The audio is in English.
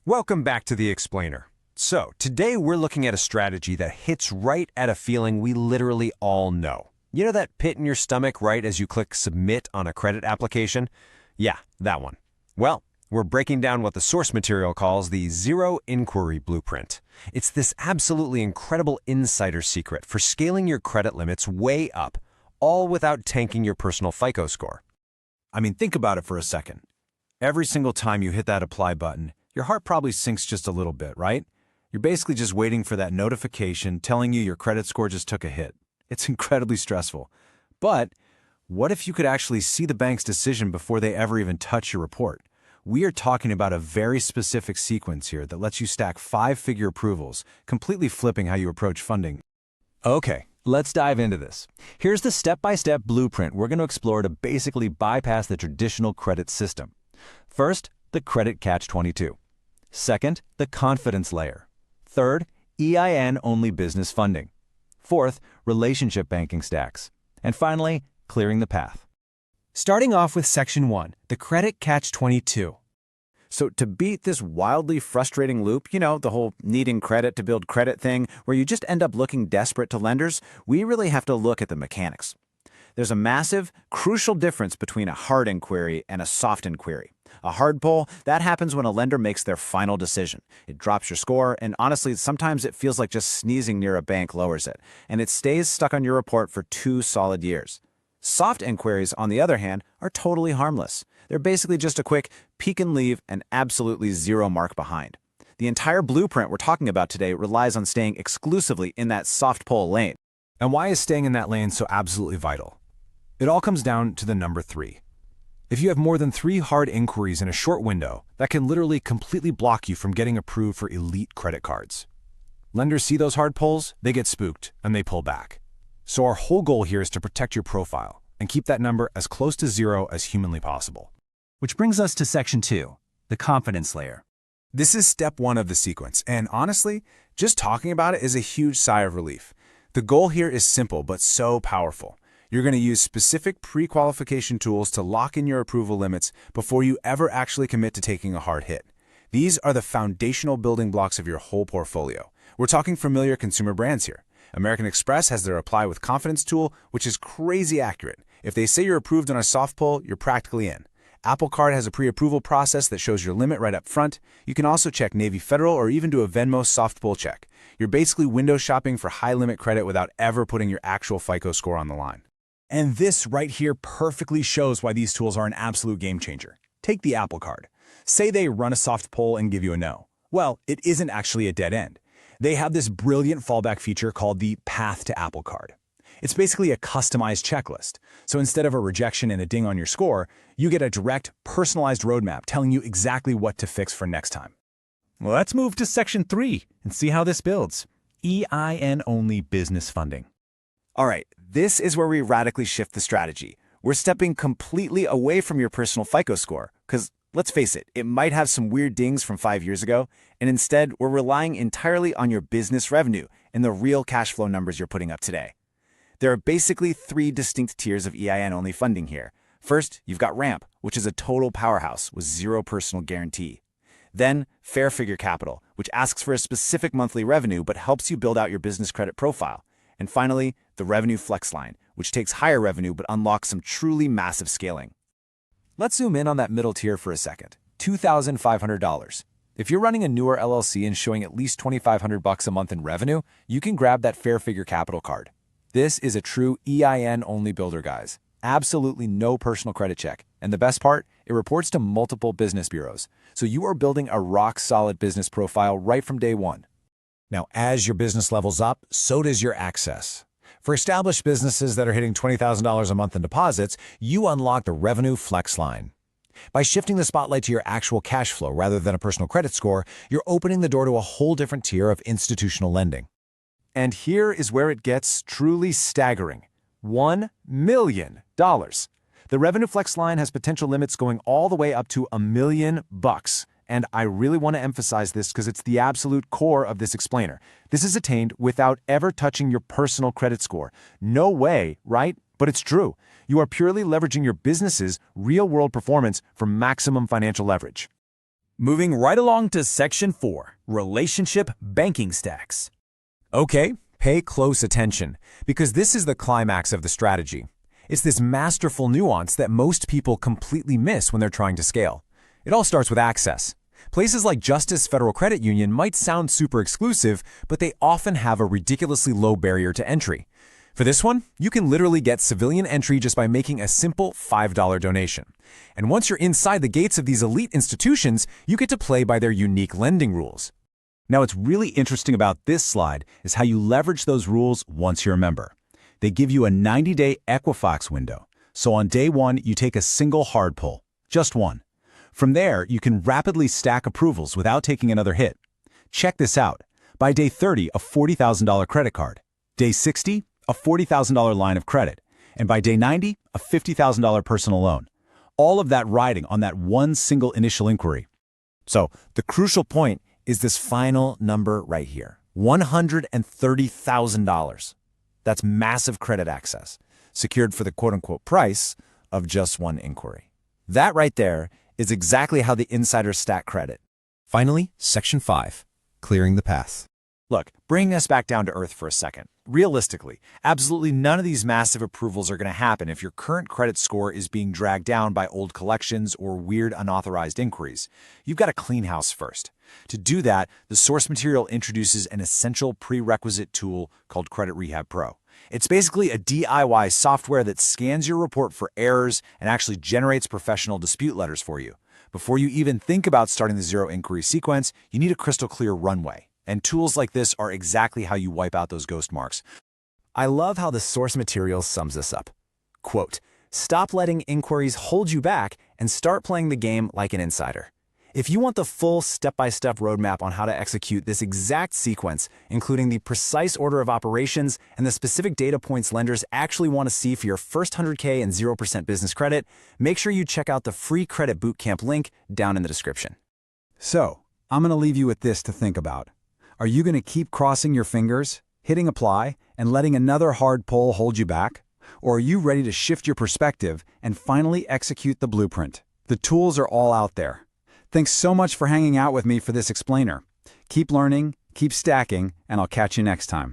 Welcome back to The Explainer. So, today we're looking at a strategy that hits right at a feeling we literally all know. You know that pit in your stomach right as you click Submit on a credit application? Yeah, that one. Well, we're breaking down what the source material calls the Zero Inquiry Blueprint. It's this absolutely incredible insider secret for scaling your credit limits way up, all without tanking your personal FICO score. I mean, think about it for a second. Every single time you hit that apply button, your heart probably sinks just a little bit, right? You're basically just waiting for that notification telling you your credit score just took a hit. It's incredibly stressful. But what if you could actually see the bank's decision before they ever even touch your report? We are talking about a very specific sequence here that lets you stack 5-figure approvals, completely flipping how you approach funding. Okay, let's dive into this. Here's the step-by-step blueprint we're going to explore to basically bypass the traditional credit system. First, the credit catch-22. Second, the confidence layer. Third, EIN-only business funding. Fourth, relationship banking stacks. And finally, clearing the path. Starting off with Section 1, the credit catch-22. So to beat this wildly frustrating loop, the whole needing credit to build credit thing, where you just end up looking desperate to lenders, we really have to look at the mechanics. There's a massive, crucial difference between a hard inquiry and a soft inquiry. A hard pull, that happens when a lender makes their final decision. It drops your score, and honestly, sometimes it feels like just sneezing near a bank lowers it, and it stays stuck on your report for 2 solid years. Soft inquiries, on the other hand, are totally harmless. They're basically just a quick peek and leave and absolutely 0 mark behind. The entire blueprint we're talking about today relies on staying exclusively in that soft pull lane. And why is staying in that lane so absolutely vital? It all comes down to the number 3. If you have more than 3 hard inquiries in a short window, that can literally completely block you from getting approved for elite credit cards. Lenders see those hard pulls, they get spooked, and they pull back. So our whole goal here is to protect your profile and keep that number as close to 0 as humanly possible. Which brings us to Section 2, the confidence layer. This is step 1 of the sequence, and honestly, just talking about it is a huge sigh of relief. The goal here is simple but so powerful. You're going to use specific pre-qualification tools to lock in your approval limits before you ever actually commit to taking a hard hit. These are the foundational building blocks of your whole portfolio. We're talking familiar consumer brands here. American Express has their Apply with Confidence tool, which is crazy accurate. If they say you're approved on a soft pull, you're practically in. Apple Card has a pre-approval process that shows your limit right up front. You can also check Navy Federal or even do a Venmo soft pull check. You're basically window shopping for high-limit credit without ever putting your actual FICO score on the line. And this right here perfectly shows why these tools are an absolute game changer. Take the Apple Card. Say they run a soft pull and give you a no. Well, it isn't actually a dead end. They have this brilliant fallback feature called the Path to Apple Card. It's basically a customized checklist. So instead of a rejection and a ding on your score, you get a direct, personalized roadmap telling you exactly what to fix for next time. Well, let's move to Section 3 and see how this builds. EIN-only business funding. All right, this is where we radically shift the strategy. We're stepping completely away from your personal FICO score, because let's face it, it might have some weird dings from 5 years ago, and instead we're relying entirely on your business revenue and the real cash flow numbers you're putting up today. There are basically 3 distinct tiers of EIN-only funding here. First, you've got Ramp, which is a total powerhouse with 0 personal guarantee. Then, Fair Figure Capital, which asks for a specific monthly revenue but helps you build out your business credit profile. And finally, the Revenue Flex line, which takes higher revenue but unlocks some truly massive scaling. Let's zoom in on that middle tier for a second. $2,500. If you're running a newer LLC and showing at least $2,500 a month in revenue, you can grab that Fair Figure Capital card. This is a true EIN-only builder, guys. Absolutely no personal credit check. And the best part, it reports to multiple business bureaus. So you are building a rock-solid business profile right from day one. Now, as your business levels up, so does your access. For established businesses that are hitting $20,000 a month in deposits, you unlock the Revenue Flex line. By shifting the spotlight to your actual cash flow rather than a personal credit score, you're opening the door to a whole different tier of institutional lending. And here is where it gets truly staggering. $1 million. The Revenue Flex line has potential limits going all the way up to $1 million. And I really want to emphasize this because it's the absolute core of this explainer. This is attained without ever touching your personal credit score. No way, right? But it's true. You are purely leveraging your business's real-world performance for maximum financial leverage. Moving right along to Section 4, Relationship Banking Stacks. Okay, pay close attention, because this is the climax of the strategy. It's this masterful nuance that most people completely miss when they're trying to scale. It all starts with access. Places like Justice Federal Credit Union might sound super exclusive, but they often have a ridiculously low barrier to entry. For this one, you can literally get civilian entry just by making a simple $5 donation. And once you're inside the gates of these elite institutions, you get to play by their unique lending rules. Now, what's really interesting about this slide is how you leverage those rules once you're a member. They give you a 90-day Equifax window. So on day 1, you take a single hard pull, just one. From there, you can rapidly stack approvals without taking another hit. Check this out. By day 30, a $40,000 credit card. Day 60, a $40,000 line of credit. And by day 90, a $50,000 personal loan. All of that riding on that one single initial inquiry. So the crucial point is this final number right here, $130,000. That's massive credit access, secured for the quote-unquote price of just one inquiry. That right there is exactly how the insiders stack credit. Finally, Section 5, clearing the path. Look, bringing us back down to earth for a second. Realistically, absolutely none of these massive approvals are going to happen if your current credit score is being dragged down by old collections or weird unauthorized inquiries. You've got to clean house first. To do that, the source material introduces an essential prerequisite tool called Credit Rehab Pro. It's basically a DIY software that scans your report for errors and actually generates professional dispute letters for you. Before you even think about starting the zero inquiry sequence, you need a crystal clear runway. And tools like this are exactly how you wipe out those ghost marks. I love how the source material sums this up. Quote, "Stop letting inquiries hold you back and start playing the game like an insider." If you want the full step-by-step roadmap on how to execute this exact sequence, including the precise order of operations and the specific data points lenders actually want to see for your first 100K and 0% business credit, make sure you check out the free credit bootcamp link down in the description. So, I'm going to leave you with this to think about. Are you going to keep crossing your fingers, hitting apply, and letting another hard pull hold you back? Or are you ready to shift your perspective and finally execute the blueprint? The tools are all out there. Thanks so much for hanging out with me for this explainer. Keep learning, keep stacking, and I'll catch you next time.